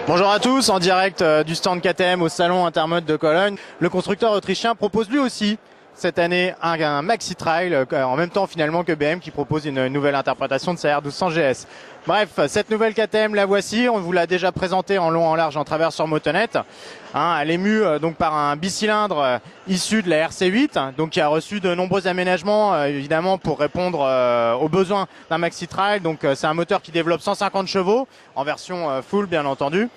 Bonjour à tous, en direct du stand KTM au salon Intermode de Cologne. Le constructeur autrichien propose lui aussi cette année un Maxi Trail, en même temps finalement que BM qui propose une nouvelle interprétation de sa R1200 GS. Bref, cette nouvelle KTM, la voici, on vous l'a déjà présentée en long, en large, en travers sur Motonet. Elle est mue donc par un bicylindre issu de la RC8, donc qui a reçu de nombreux aménagements évidemment pour répondre aux besoins d'un Maxi Trail. Donc c'est un moteur qui développe 150 chevaux en version full bien entendu,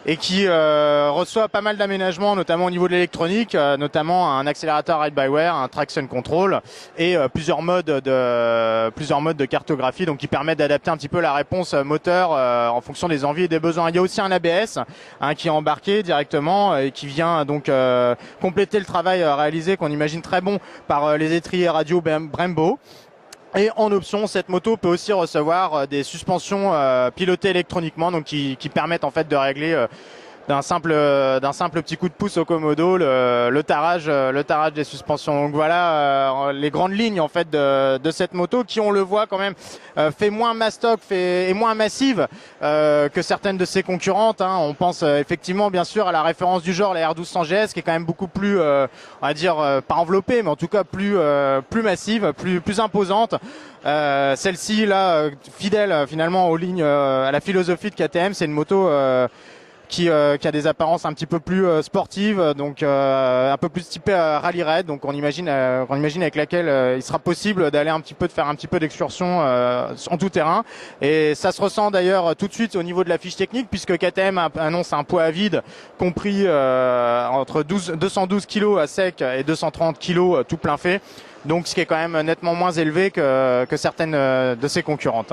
et qui reçoit pas mal d'aménagements, notamment au niveau de l'électronique, notamment un accélérateur ride-by-wire, un traction control et plusieurs modes de cartographie, donc qui permettent d'adapter un petit peu la réponse moteur en fonction des envies et des besoins. Il y a aussi un ABS qui est embarqué directement et qui vient donc compléter le travail réalisé, qu'on imagine très bon, par les étriers radio Brembo. Et en option, cette moto peut aussi recevoir des suspensions pilotées électroniquement, donc qui permettent en fait de régler d'un simple petit coup de pouce au commodo le tarage des suspensions. Donc voilà les grandes lignes en fait de cette moto, qui, on le voit quand même, fait moins mastoc, est moins massive que certaines de ses concurrentes. On pense effectivement bien sûr à la référence du genre, la R1200 GS, qui est quand même beaucoup plus on va dire pas enveloppée, mais en tout cas plus massive, plus imposante. Celle-ci là, fidèle finalement aux lignes, à la philosophie de KTM, c'est une moto qui a des apparences un petit peu plus sportives, donc un peu plus typé rallye raid. Donc on imagine avec laquelle il sera possible d'aller de faire un petit peu d'excursion en tout terrain. Et ça se ressent d'ailleurs tout de suite au niveau de la fiche technique, puisque KTM annonce un poids à vide compris entre 212 kg à sec et 230 kg tout plein fait. Donc ce qui est quand même nettement moins élevé que certaines de ses concurrentes.